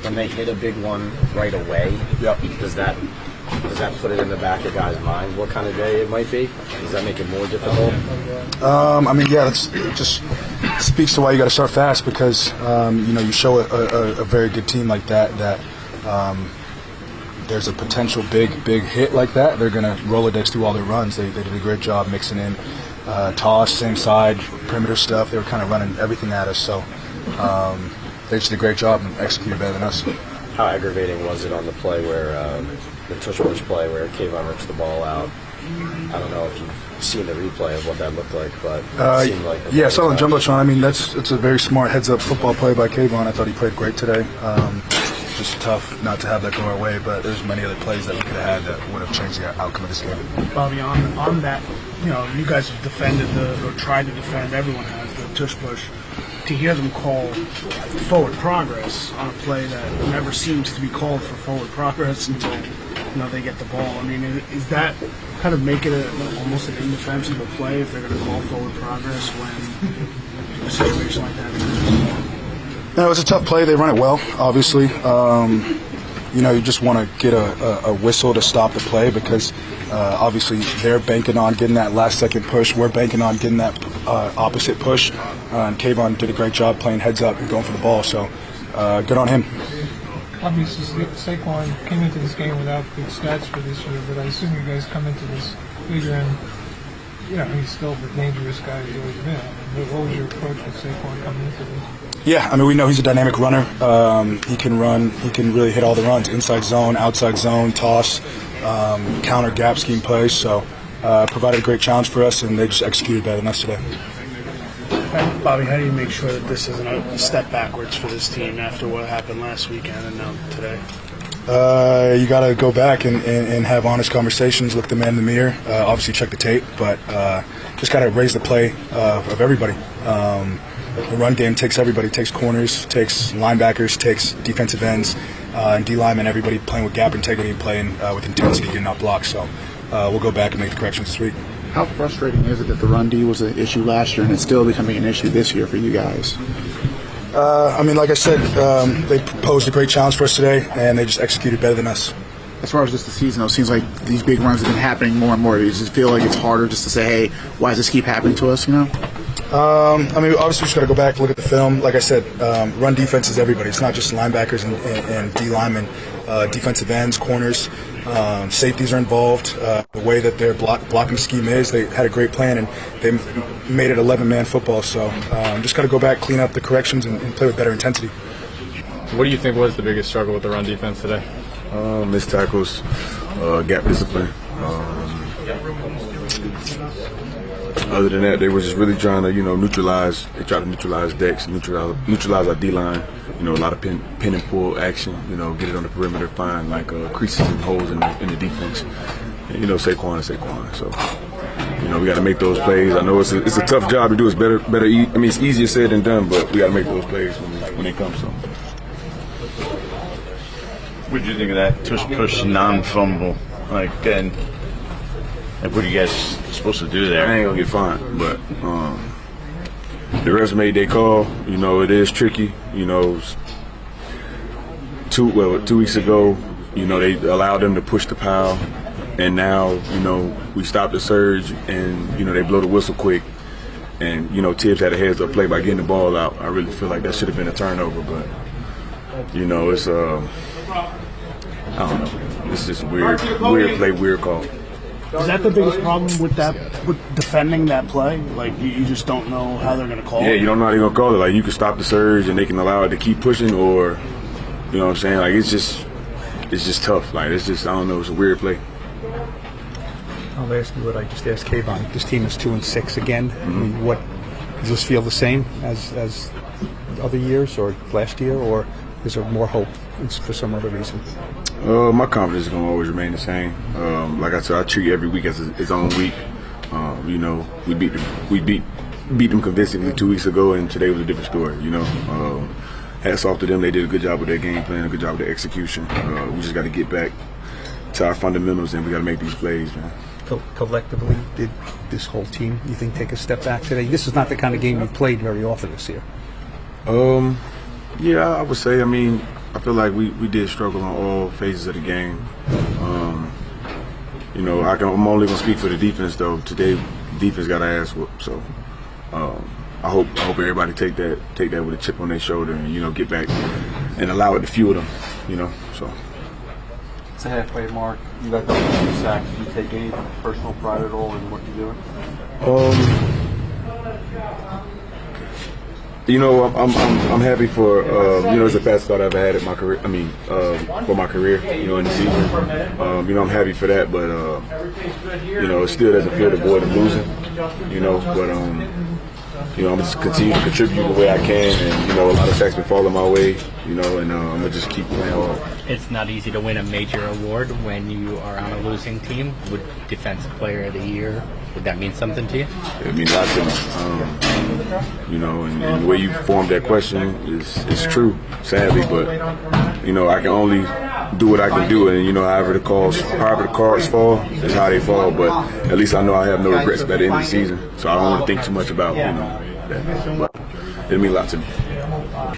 when they hit a big one right away, does that put it in the back of guys' minds what kind of day it might be? Does that make it more difficult? It just speaks to why you got to start fast because you show a very good team like that there's a potential big hit like that. They're going to Rolodex through all their runs. They did a great job mixing in toss, same side, perimeter stuff. They were kind of running everything at us. So they just did a great job and executed better than us. How aggravating was it on the play where the tush push play where Kayvon rips the ball out? I don't know if you've seen the replay of what that looked like, but it seemed like I saw the jumbotron. I mean, it's a very smart heads-up football play by Kayvon. I thought he played great today. Just tough not to have that go our way, but there's many other plays that we could have had that would have changed the outcome of this game. Bobby, on that, you guys have defended or tried to defend. Everyone has the tush push. To hear them call forward progress on a play that never seems to be called for forward progress until they get the ball. I mean, is that kind of make it almost an indefensible play if they're going to call forward progress when a situation like that exists? No, it's a tough play. They run it well, obviously. You just want to get a whistle to stop the play because obviously they're banking on getting that last-second push. We're banking on getting that opposite push. And Kayvon did a great job playing heads up and going for the ball. So good on him. Obviously, Saquon came into this game without big stats for this year, but I assume you guys come into this bigger and he's still the dangerous guy he's always been. What was your approach with Saquon coming into this? Yeah, I mean, we know he's a dynamic runner. He can run. He can really hit all the runs, inside zone, outside zone, toss, counter, gap scheme plays. So provided a great challenge for us, and they just executed better than us today. Bobby, how do you make sure that this isn't a step backwards for this team after what happened last weekend and now today? You got to go back and have honest conversations, look the man in the mirror, obviously check the tape, but just got to raise the play of everybody. The run game takes everybody, takes corners, takes linebackers, takes defensive ends, and D-linemen, everybody playing with gap integrity and playing with intensity, getting out blocks. So we'll go back and make the corrections this week. How frustrating is it that the run D was an issue last year and it's still becoming an issue this year for you guys? Like I said, they posed a great challenge for us today, and they just executed better than us. As far as just the season, though, it seems like these big runs have been happening more and more. Does it feel like it's harder just to say, hey, why does this keep happening to us, Obviously, we just got to go back and look at the film. Like I said, run defense is everybody. It's not just linebackers and D-linemen. Defensive ends, corners, safeties are involved. The way that their blocking scheme is, they had a great plan, and they made it 11-man football. So just got to go back, clean up the corrections, and play with better intensity. What do you think was the biggest struggle with the run defense today? Missed tackles, gap discipline. Other than that, they were just really trying to, neutralize. They tried to neutralize Dex, neutralize our D-line. A lot of pin and pull action. Get it on the perimeter, find creases and holes in the defense. And, Saquon is Saquon. So, we got to make those plays. I know it's a tough job to do. It's better. It's easier said than done, but we got to make those plays when they come. So. What did you think of that tush push non-fumble? And what are you guys supposed to do there? I ain't gonna get fined, but the resume they call, it is tricky. 2 weeks ago, they allowed them to push the pile, and now, we stopped the surge, and they blow the whistle quick, and Tibbs had a heads-up play by getting the ball out. I really feel like that should have been a turnover, but it's I don't know. It's just weird play, weird call. Is that the biggest problem with defending that play? You just don't know how they're going to call it? Yeah, you don't know how they're going to call it. You can stop the surge and they can allow it to keep pushing, or, you know what I'm saying? It's just tough. It's just, I don't know, it's a weird play. I'll ask you what I just asked Kayvon. This team is 2-6 again. I mean, does this feel the same as other years or last year, or is there more hope for some other reason? My confidence is going to always remain the same. Like I said, I treat every week as its own week. We beat them convincingly 2 weeks ago, and today was a different story. Hats off to them. They did a good job with their game plan, a good job with their execution. We just got to get back to our fundamentals, and we got to make these plays, man. Collectively, did this whole team, you think, take a step back today? This is not the kind of game you played very often this year. Yeah, I would say. I feel like we did struggle on all phases of the game. You know, I'm only gonna speak for the defense though. Today, defense got our ass whooped. So I hope everybody take that with a chip on their shoulder and, you know, get back and allow it to fuel them. You know, so. It's the halfway mark. You got the 2 sacks. Do you take any personal pride at all in what you're doing? You know, I'm happy for you know, it's the fastest start I've ever had at my career. I mean, for my career, you know, in the season. You know, I'm happy for that, but you know, it still doesn't feel the void of losing. You know, but you know, I'm just continue to contribute the way I can, and you know, a lot of sacks been falling my way. You know, and I'm gonna just keep playing hard. It's not easy to win a major award when you are on a losing team. Would Defensive Player of the Year, would that mean something to you? It means a lot to me. You know, and the way you formed that question is true, sadly, but you know, I can only do what I can do, and you know, however the cards fall is how they fall. But at least I know I have no regrets by the end of the season, so I don't want to think too much about, you know, that. But it means a lot to me.